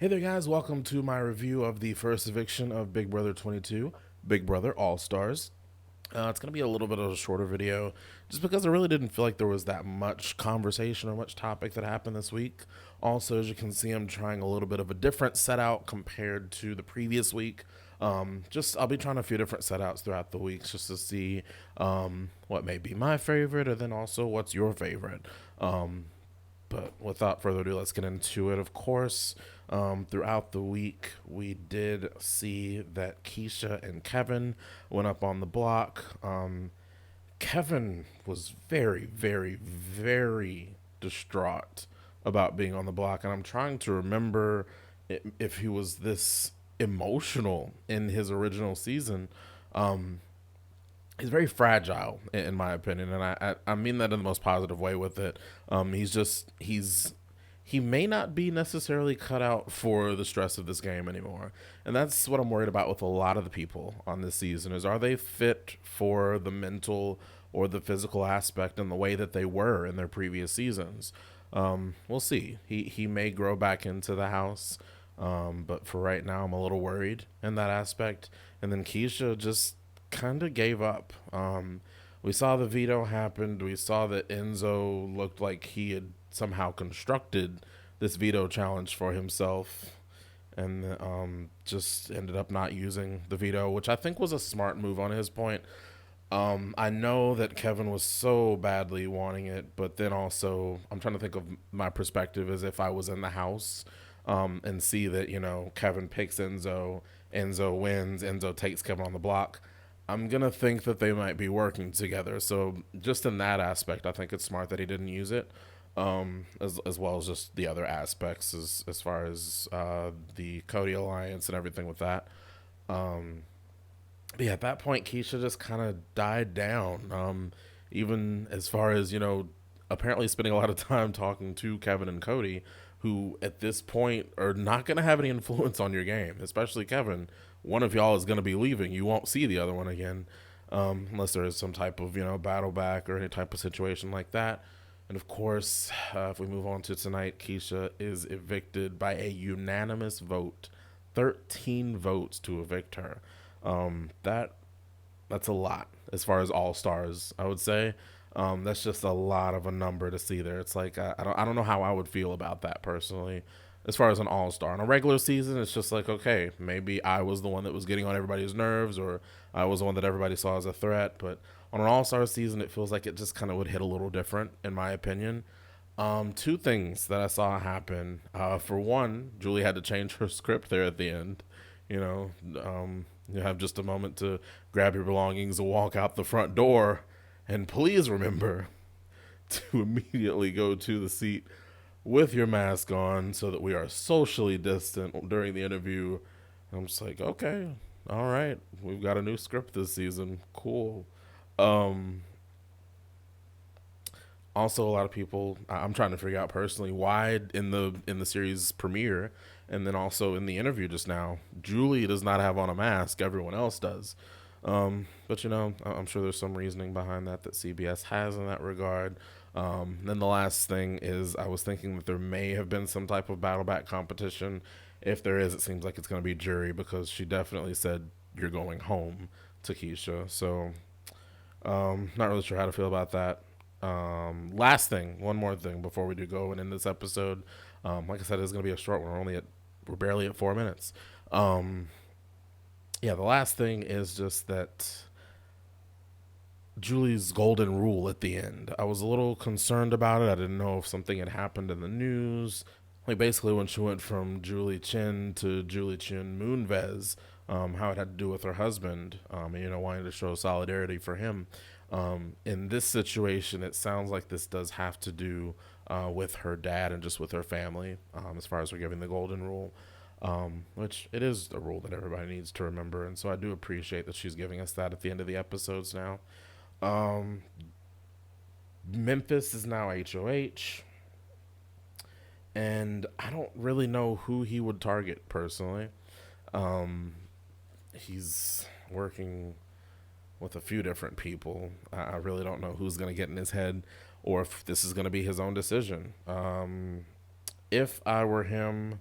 Hey there, guys. Welcome to my review of the first eviction of Big Brother 22, Big Brother All Stars. It's going to be a little bit of a shorter video just because I really didn't feel like there was that much conversation or much topic that happened this week. Also, as you can see, I'm trying a little bit of a different set out compared to the previous week. I'll be trying a few different set outs throughout the weeks just to see what may be my favorite and then also what's your favorite. But without further ado, let's get into it. Of course, throughout the week, we did see that Keesha and Kevin went up on the block. Kevin was very, very, very distraught about being on the block, and I'm trying to remember if he was this emotional in his original season. Um, he's very fragile in my opinion, and I mean that in the most positive way with it. He may not be necessarily cut out for the stress of this game anymore, and that's what I'm worried about with a lot of the people on this season. Is are they fit for the mental or the physical aspect in the way that they were in their previous seasons? We'll see. He may grow back into the house. But for right now, I'm a little worried in that aspect. And then Keisha just kind of gave up. We saw the veto happened. We saw that Enzo looked like he had somehow constructed this veto challenge for himself and just ended up not using the veto, which I think was a smart move on his point. I know that Kevin was so badly wanting it, but then also I'm trying to think of my perspective as if I was in the house and see that, Kevin picks Enzo, Enzo wins, Enzo takes Kevin on the block. I'm going to think that they might be working together. So, just in that aspect, I think it's smart that he didn't use it, as well as just the other aspects as far as the Cody Alliance and everything with that. Um, but yeah, at that point, Keisha just kind of died down. Even as far as, apparently spending a lot of time talking to Kevin and Cody, who at this point are not going to have any influence on your game, especially Kevin. One of y'all is going to be leaving. You won't see the other one again unless there is some type of, battle back or any type of situation like that. And of course, if we move on to tonight, Keisha is evicted by a unanimous vote, 13 votes to evict her. That's a lot as far as all stars, I would say. That's just a lot of a number to see there. It's like I don't know how I would feel about that personally. As far as an all star in a regular season, it's just like, okay, maybe I was the one that was getting on everybody's nerves, or I was the one that everybody saw as a threat. But on an all star season, it feels like it just kind of would hit a little different, in my opinion. Two things that I saw happen. For one, Julie had to change her script there at the end. You know, you have just a moment to grab your belongings and walk out the front door. And please remember to immediately go to the seat with your mask on so that we are socially distant during the interview. I'm just like, okay, all right, we've got a new script this season. Cool. Um, Also, a lot of people, I'm trying to figure out personally why in the series premiere and then also in the interview just now, Julie does not have on a mask. Everyone else does. But I'm sure there's some reasoning behind that CBS has in that regard. Then the last thing is I was thinking that there may have been some type of battle back competition. If there is, it seems like it's going to be jury because she definitely said you're going home to Keisha. So not really sure how to feel about that. Last thing, one more thing before we do go and end this episode. Like I said, it's going to be a short one. We're barely at 4 minutes. Um, yeah, the last thing is just that Julie's golden rule at the end. I was a little concerned about it. I didn't know if something had happened in the news. Like basically when she went from Julie Chin to Julie Chin Moonves, how it had to do with her husband, and, wanting to show solidarity for him. In this situation, it sounds like this does have to do with her dad and just with her family, as far as we're giving the golden rule, which it is a rule that everybody needs to remember. And so I do appreciate that she's giving us that at the end of the episodes now. Um, Memphis is now HOH, and I don't really know who he would target personally. Um, he's working with a few different people. I really don't know who's going to get in his head or if this is going to be his own decision. If I were him,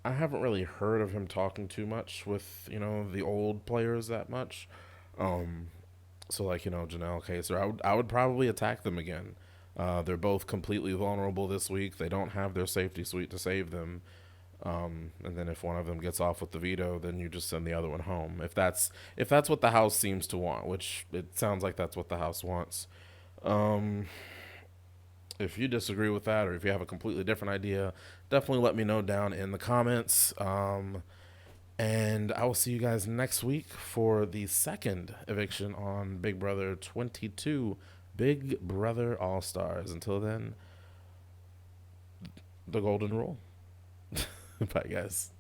I haven't really heard of him talking too much with the old players that much. Um, so like Janelle Kaser, I would probably attack them again. They're both completely vulnerable this week. They don't have their safety suite to save them. And then if one of them gets off with the veto, then you just send the other one home. If that's what the house seems to want, which it sounds like that's what the house wants. Um, if you disagree with that, or if you have a completely different idea, definitely let me know down in the comments. And I will see you guys next week for the second eviction on Big Brother 22, Big Brother All Stars. Until then, the golden rule. Bye, guys.